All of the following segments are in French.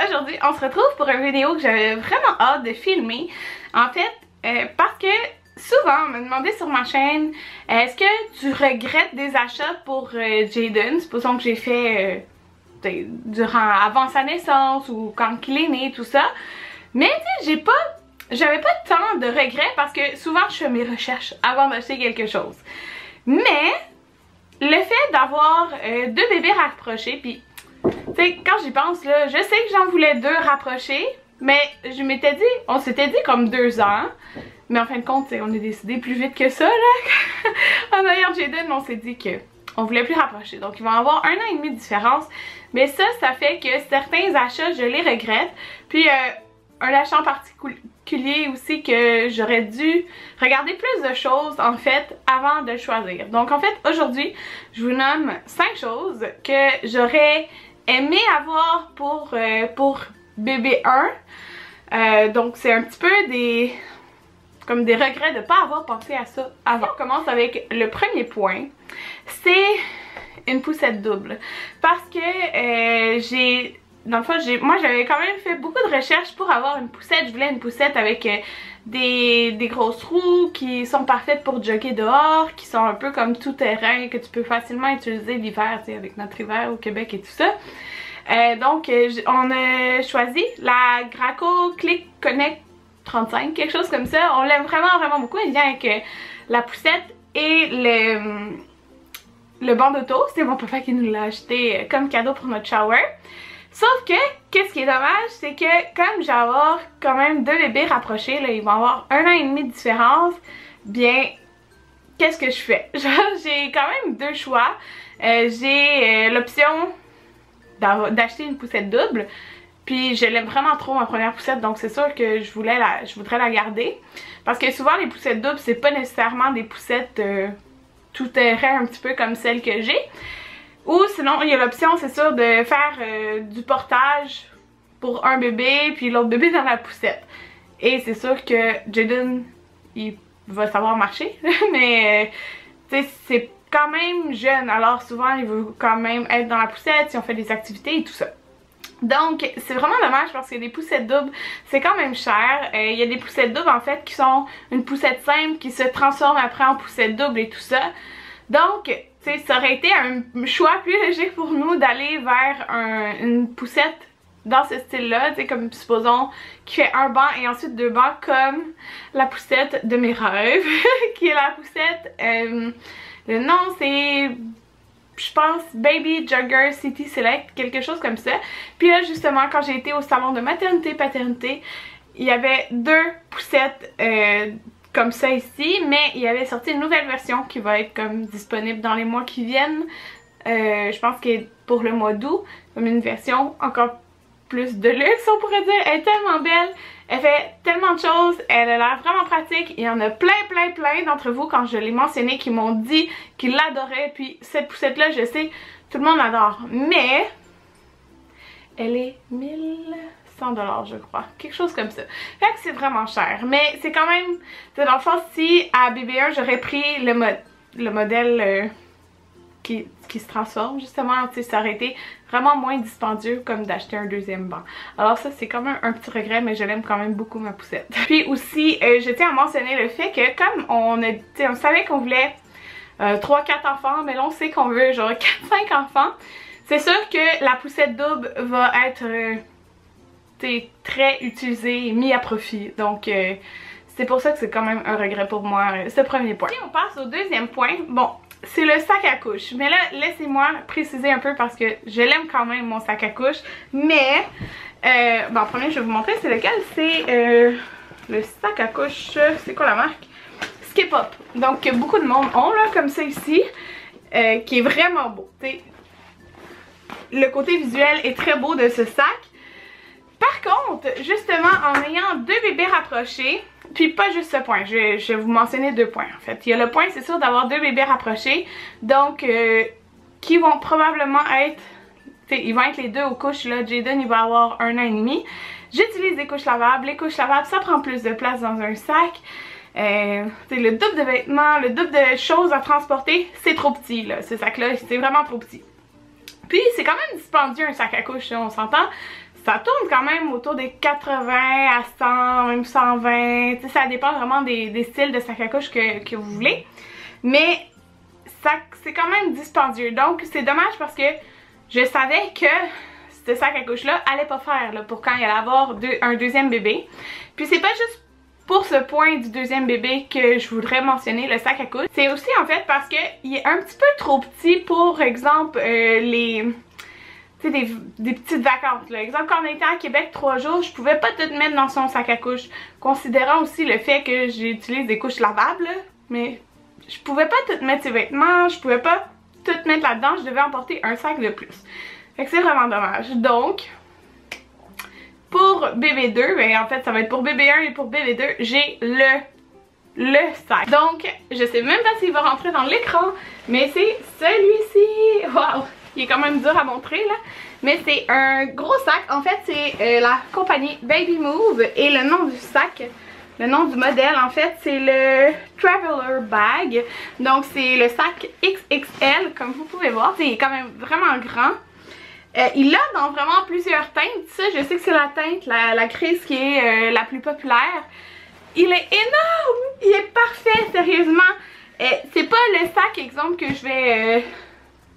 aujourd'hui on se retrouve pour une vidéo que j'avais vraiment hâte de filmer. En fait, parce que souvent on me demandait sur ma chaîne, est-ce que tu regrettes des achats pour Jaden? Supposons que j'ai fait avant sa naissance ou quand il est né, tout ça. Mais tu sais, j'avais pas tant de regrets parce que souvent je fais mes recherches avant d'acheter quelque chose. Mais le fait d'avoir deux bébés rapprochés, puis tu sais, quand j'y pense là, je sais que j'en voulais deux rapprochés, mais je m'étais dit, on s'était dit comme 2 ans, mais en fin de compte, on a décidé plus vite que ça là. En ayant Jaden, on s'est dit que on voulait plus rapprocher, donc ils vont avoir 1 an et demi de différence, mais ça fait que certains achats je les regrette, puis un achat en particulier aussi que j'aurais dû regarder plus de choses en fait avant de choisir. Donc en fait aujourd'hui je vous nomme 5 choses que j'aurais aimé avoir pour bébé 1. Donc c'est un petit peu des regrets de ne pas avoir pensé à ça avant. On commence avec le premier point, c'est une poussette double. Parce que dans le fond, moi j'avais quand même fait beaucoup de recherches pour avoir une poussette. Je voulais une poussette avec des grosses roues qui sont parfaites pour jogger dehors, qui sont un peu comme tout terrain, que tu peux facilement utiliser l'hiver, tu sais, avec notre hiver au Québec et tout ça. Donc on a choisi la Graco Click Connect 35, quelque chose comme ça. On l'aime vraiment beaucoup. Elle vient avec la poussette et le banc d'auto. C'est mon papa qui nous l'a acheté comme cadeau pour notre shower. Sauf que, qu'est-ce qui est dommage, c'est que comme je vais avoir quand même 2 bébés rapprochés, là, ils vont avoir 1 an et demi de différence, bien, qu'est-ce que je fais? J'ai quand même 2 choix. J'ai l'option d'acheter une poussette double, puis je l'aime vraiment trop ma première poussette, donc c'est sûr que je voudrais la garder. Parce que souvent les poussettes doubles, c'est pas nécessairement des poussettes tout terrain un petit peu comme celle que j'ai. Ou sinon, il y a l'option, c'est sûr, de faire du portage pour un bébé, puis l'autre bébé dans la poussette. Et c'est sûr que Jaden, il va savoir marcher, mais tu sais, c'est quand même jeune, alors souvent, il veut quand même être dans la poussette si on fait des activités et tout ça. Donc, c'est vraiment dommage parce que des poussettes doubles, c'est quand même cher. Il y a des poussettes doubles, en fait, qui sont une poussette simple qui se transforme après en poussette double et tout ça. Donc, tu sais, ça aurait été un choix plus logique pour nous d'aller vers une poussette dans ce style-là, tu sais, comme supposons qui fait un banc et ensuite 2 bancs, comme la poussette de mes rêves, qui est la poussette, le nom c'est, je pense, Baby Jogger City Select, quelque chose comme ça. Puis là, justement, quand j'ai été au salon de maternité-paternité, il y avait 2 poussettes comme ça ici, mais il y avait sorti une nouvelle version qui va être comme disponible dans les mois qui viennent. Je pense que pour le mois d'août, comme une version encore plus de luxe, on pourrait dire. Elle est tellement belle, elle fait tellement de choses, elle a l'air vraiment pratique. Il y en a plein d'entre vous, quand je l'ai mentionné, qui m'ont dit qu'ils l'adoraient. Puis cette poussette là, je sais, tout le monde l'adore, mais elle est 1100 $, je crois, quelque chose comme ça. Fait que c'est vraiment cher, mais c'est quand même, dans le fond, si à BB1 j'aurais pris le modèle qui se transforme, justement, tu sais, ça aurait été vraiment moins dispendieux comme d'acheter un 2e banc. Alors ça, c'est quand même un petit regret, mais je l'aime quand même beaucoup, ma poussette. Puis aussi, je tiens à mentionner le fait que comme on savait qu'on voulait 3-4 enfants, mais là on sait qu'on veut genre 4-5 enfants, c'est sûr que la poussette double va être très utilisée et mis à profit. Donc c'est pour ça que c'est quand même un regret pour moi, ce premier point. Et on passe au 2e point. Bon, c'est le sac à couche. Mais là, laissez-moi préciser un peu parce que je l'aime quand même, mon sac à couche. Mais, bon, en premier, je vais vous montrer c'est lequel. C'est le sac à couche, c'est quoi la marque? Skip Up. Donc, beaucoup de monde ont, là, comme ça ici, qui est vraiment beau. T'sais, le côté visuel est très beau de ce sac. Par contre, justement, en ayant 2 bébés rapprochés, puis pas juste ce point, je vais vous mentionner 2 points en fait. Il y a le point, c'est sûr, d'avoir 2 bébés rapprochés, donc qui vont probablement être, ils vont être les 2 aux couches, là, Jaden il va avoir 1 an et demi. J'utilise des couches lavables, les couches lavables ça prend plus de place dans un sac. Le double de vêtements, le double de choses à transporter, c'est trop petit là, ce sac là, c'est vraiment trop petit. Puis c'est quand même dispendieux un sac à couche, on s'entend. ça tourne quand même autour des 80 à 100, même 120. T'sais, ça dépend vraiment des styles de sac à couche que vous voulez. Mais c'est quand même dispendieux. Donc c'est dommage parce que je savais que ce sac à couche-là allait pas faire là, pour quand il allait avoir un deuxième bébé. Puis c'est pas juste pour ce point du deuxième bébé que je voudrais mentionner le sac à couche. C'est aussi en fait parce qu'il est un petit peu trop petit pour exemple des petites vacances. Là. Exemple, quand on était à Québec 3 jours, je pouvais pas tout mettre dans son sac à couche. Considérant aussi le fait que j'utilise des couches lavables, mais je pouvais pas tout mettre ses vêtements, je pouvais pas tout mettre là-dedans, je devais emporter un sac de plus. Fait que c'est vraiment dommage. Donc, pour bébé 2, ben en fait ça va être pour bébé 1 et pour bébé 2, j'ai le sac. Donc, je sais même pas s'il va rentrer dans l'écran, mais c'est celui-ci. Waouh! Il est quand même dur à montrer là, mais c'est un gros sac. En fait c'est la compagnie Baby Move et le nom du sac, le nom du modèle en fait c'est le Traveler Bag. Donc c'est le sac XXL comme vous pouvez voir, il est quand même vraiment grand. Il l'a dans vraiment plusieurs teintes, ça je sais que c'est la teinte, la grise qui est la plus populaire. Il est énorme, il est parfait sérieusement. C'est pas le sac exemple que je vais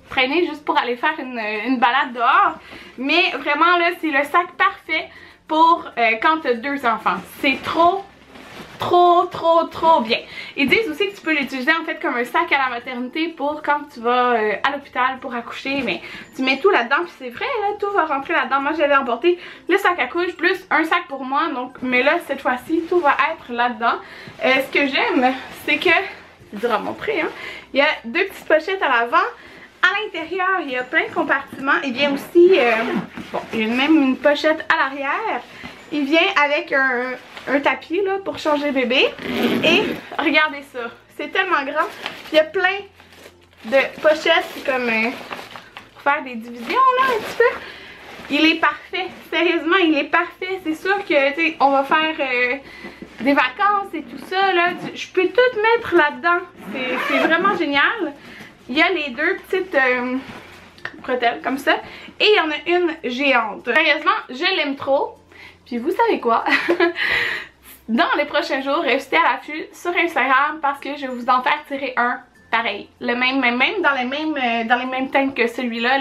traîner juste pour aller faire une balade dehors, mais vraiment là c'est le sac parfait pour quand tu as 2 enfants. C'est trop bien. Ils disent aussi que tu peux l'utiliser en fait comme un sac à la maternité pour quand tu vas à l'hôpital pour accoucher, mais tu mets tout là-dedans puis c'est vrai là, tout va rentrer là-dedans. Moi j'avais emporté le sac à couche plus un sac pour moi, donc mais là cette fois-ci tout va être là-dedans. Ce que j'aime c'est que, c'est dur à montrer hein, il y a 2 petites pochettes à l'avant. À l'intérieur, il y a plein de compartiments. Il vient aussi, bon, il y a même une pochette à l'arrière. Il vient avec un tapis là pour changer bébé. Et regardez ça, c'est tellement grand. Il y a plein de pochettes comme pour faire des divisions là un petit peu. Il est parfait, sérieusement, il est parfait. C'est sûr que tu sais, on va faire des vacances et tout ça là. Je peux tout mettre là-dedans. C'est vraiment génial. Il y a les 2 petites bretelles comme ça. Et il y en a une géante. Sérieusement, je l'aime trop. Puis vous savez quoi? Dans les prochains jours, restez à l'affût sur Instagram parce que je vais vous en faire tirer un pareil. Le même dans les mêmes teintes que celui-là.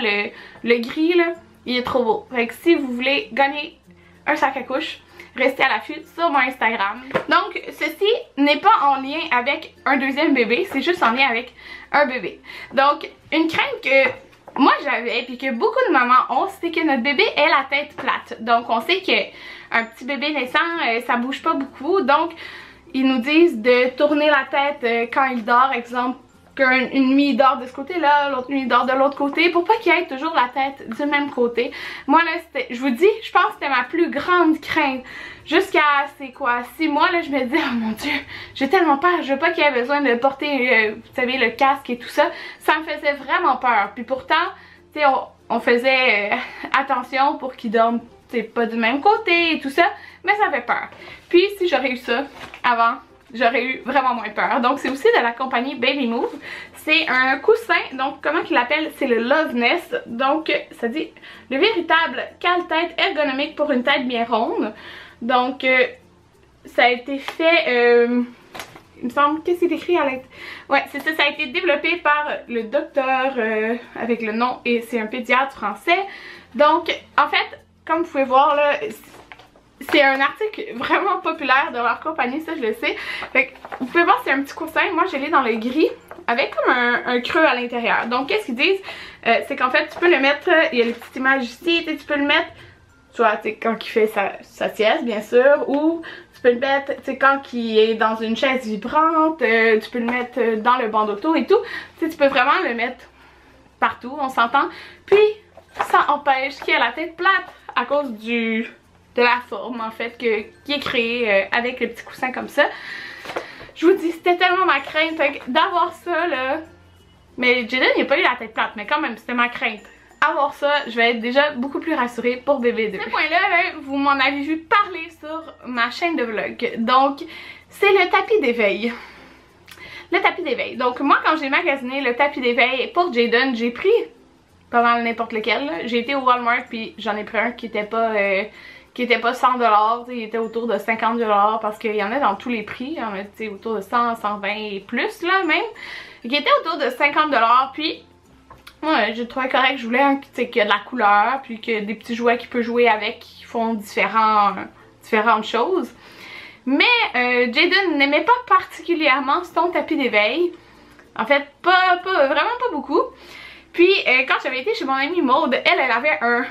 Le gris là, il est trop beau. Fait que si vous voulez gagner un sac à couche, restez à l'affût sur mon Instagram. Donc ceci n'est pas en lien avec un deuxième bébé, c'est juste en lien avec un bébé. Donc une crainte que moi j'avais puis que beaucoup de mamans ont, c'est que notre bébé ait la tête plate. Donc on sait qu'un petit bébé naissant ça bouge pas beaucoup, donc ils nous disent de tourner la tête quand il dort, exemple qu'une nuit il dort de ce côté-là, l'autre nuit il dort de l'autre côté, pour pas qu'il ait toujours la tête du même côté. Moi là, c'était, je vous dis, je pense que c'était ma plus grande crainte. Jusqu'à, c'est quoi, 6 mois là, je me disais, oh mon dieu, j'ai tellement peur, je veux pas qu'il ait besoin de porter, vous savez, le casque et tout ça. Ça me faisait vraiment peur. Puis pourtant, tu sais, on faisait attention pour qu'il dorme, tu sais, pas du même côté et tout ça, mais ça fait peur. Puis si j'aurais eu ça avant, j'aurais eu vraiment moins peur. Donc c'est aussi de la compagnie Baby Move. C'est un coussin, donc comment qu'il l'appelle, c'est le Love Nest. Donc ça dit le véritable cale-tête ergonomique pour une tête bien ronde. Donc ça a été fait, il me semble, qu'est-ce qui est écrit à l'intérieur? Ouais, c'est ça, ça a été développé par le docteur avec le nom, et c'est un pédiatre français. Donc en fait, comme vous pouvez voir là, c'est un article vraiment populaire de leur compagnie, ça je le sais. Fait que vous pouvez voir, c'est un petit coussin. Moi je l'ai dans le gris avec comme un creux à l'intérieur. Donc qu'est-ce qu'ils disent, c'est qu'en fait tu peux le mettre, il y a les petites images ici, tu peux le mettre soit quand il fait sa sieste bien sûr, ou tu peux le mettre quand il est dans une chaise vibrante, tu peux le mettre dans le banc d'auto et tout. Tu peux vraiment le mettre partout, on s'entend. Puis ça empêche qu'il ait la tête plate à cause de la forme en fait qui est créée avec le petit coussin comme ça. Je vous dis, c'était tellement ma crainte d'avoir ça là. Mais Jaden il n'a pas eu la tête plate, mais quand même c'était ma crainte. Avoir ça, je vais être déjà beaucoup plus rassurée pour bébé 2. Ce point-là, vous m'en avez vu parler sur ma chaîne de vlog. Donc, c'est le tapis d'éveil. Le tapis d'éveil. Donc moi quand j'ai magasiné le tapis d'éveil pour Jaden, j'ai pris pas mal n'importe lequel. J'ai été au Walmart puis j'en ai pris un qui était pas 100$, il était autour de 50$ parce qu'il y en a dans tous les prix, il y en a autour de 100, 120 et plus là même. Qui était autour de 50$, puis ouais, je trouvais correct, je voulais un qui a de la couleur, puis que des petits jouets qu'il peut jouer avec qui font différentes choses. Mais Jayden n'aimait pas particulièrement son tapis d'éveil. En fait, vraiment pas beaucoup. Puis quand j'avais été chez mon amie Maude, elle avait un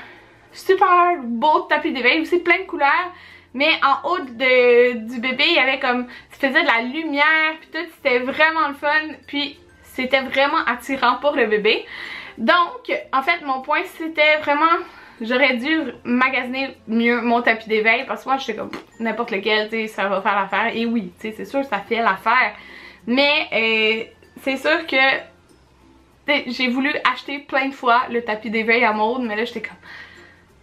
super beau tapis d'éveil, aussi plein de couleurs. Mais en haut du bébé, il y avait comme, ça faisait de la lumière, puis tout, c'était vraiment le fun. Puis c'était vraiment attirant pour le bébé. Donc, en fait, mon point, c'était vraiment, j'aurais dû magasiner mieux mon tapis d'éveil parce que moi, j'étais comme, n'importe lequel, tu sais, ça va faire l'affaire. Et oui, tu sais, c'est sûr, ça fait l'affaire. Mais c'est sûr que j'ai voulu acheter plein de fois le tapis d'éveil à Maude, mais là, j'étais comme,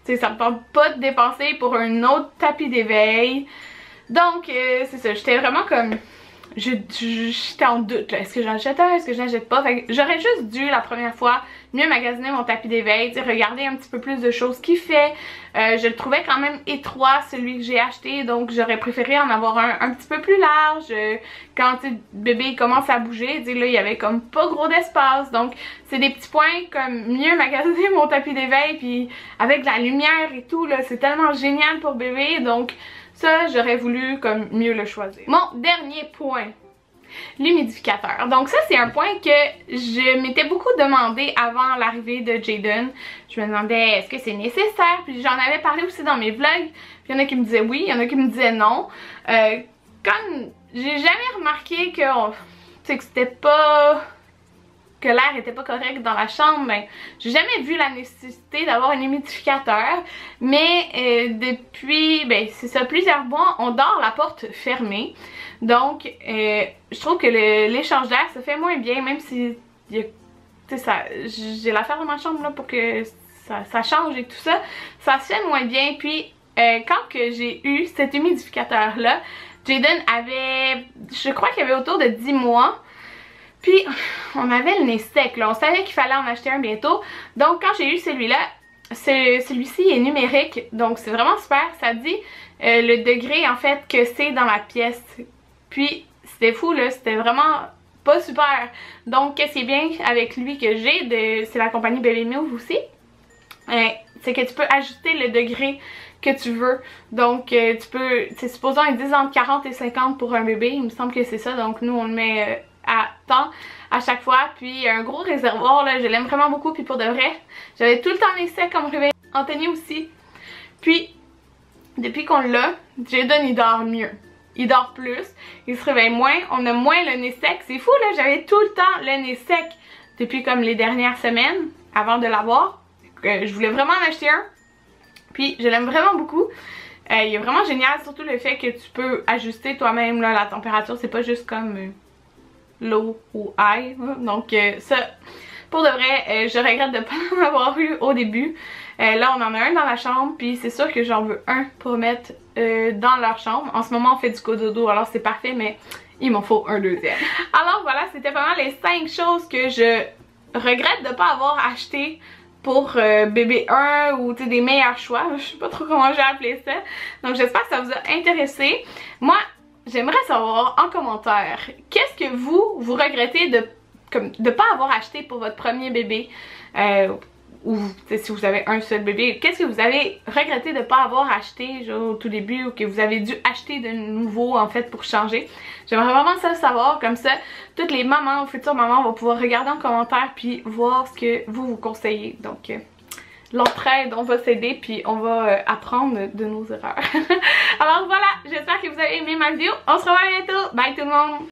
tu sais, ça me tente pas de dépenser pour un autre tapis d'éveil. Donc, c'est ça, j'étais vraiment comme... J'étais en doute, est-ce que j'en achète un, est-ce que j'en achète pas. J'aurais juste dû la première fois mieux magasiner mon tapis d'éveil, regarder un petit peu plus de choses qu'il fait. Je le trouvais quand même étroit celui que j'ai acheté, donc j'aurais préféré en avoir un petit peu plus large. Quand le bébé commence à bouger, là il y avait comme pas gros d'espace, donc c'est des petits points comme mieux magasiner mon tapis d'éveil, puis avec de la lumière et tout là, c'est tellement génial pour bébé, donc ça, j'aurais voulu comme mieux le choisir. Mon dernier point, l'humidificateur. Donc ça, c'est un point que je m'étais beaucoup demandé avant l'arrivée de Jayden. Je me demandais, est-ce que c'est nécessaire? Puis j'en avais parlé aussi dans mes vlogs. Puis il y en a qui me disaient oui, il y en a qui me disaient non. Comme j'ai jamais remarqué que c'était pas... que l'air était pas correct dans la chambre, ben j'ai jamais vu la nécessité d'avoir un humidificateur, mais depuis, ben c'est ça, plusieurs mois, on dort la porte fermée, donc je trouve que l'échange d'air se fait moins bien, même si j'ai l'affaire dans ma chambre là pour que ça change et tout ça, ça se fait moins bien. Puis quand que j'ai eu cet humidificateur là, Jayden avait, je crois qu'il avait autour de 10 mois. Puis, on avait le nez sec, là. On savait qu'il fallait en acheter un bientôt. Donc, quand j'ai eu celui-là, celui-ci est numérique. Donc, c'est vraiment super. Ça dit le degré, en fait, que c'est dans la pièce. Puis, c'était fou, là. C'était vraiment pas super. Donc, qu'est-ce qui est bien avec lui que j'ai, c'est la compagnie Baby Move aussi. C'est que tu peux ajuster le degré que tu veux. Donc, tu peux, supposons ils disent entre 40 et 50 pour un bébé. Il me semble que c'est ça. Donc, nous, on le met... à temps à chaque fois. Puis un gros réservoir là, je l'aime vraiment beaucoup. Puis pour de vrai, j'avais tout le temps les secs comme réveil. Anthony aussi. Puis depuis qu'on l'a, Jayden il dort mieux. Il dort plus, il se réveille moins, on a moins le nez sec. C'est fou là, j'avais tout le temps le nez sec depuis comme les dernières semaines avant de l'avoir. Je voulais vraiment en acheter un. Puis je l'aime vraiment beaucoup. Il est vraiment génial, surtout le fait que tu peux ajuster toi-même la température. C'est pas juste comme... low ou high, donc ça pour de vrai je regrette de pas en avoir eu au début. Là on en a un dans la chambre, puis c'est sûr que j'en veux un pour mettre dans leur chambre. En ce moment on fait du cododo, alors c'est parfait, mais il m'en faut un deuxième. Alors voilà, c'était vraiment les 5 choses que je regrette de pas avoir acheté pour bébé 1 ou des meilleurs choix. Je sais pas trop comment j'ai appelé ça, donc j'espère que ça vous a intéressé. Moi j'aimerais savoir en commentaire, qu'est-ce que vous regrettez de pas avoir acheté pour votre premier bébé, ou si vous avez un seul bébé, qu'est-ce que vous avez regretté de pas avoir acheté genre, au tout début, ou que vous avez dû acheter de nouveau en fait pour changer. J'aimerais vraiment ça savoir, comme ça toutes les mamans ou futures mamans vont pouvoir regarder en commentaire puis voir ce que vous conseillez. Donc l'entraide, on va s'aider puis on va apprendre de nos erreurs. Alors voilà, j'espère que vous avez aimé ma vidéo. On se revoit bientôt. Bye tout le monde!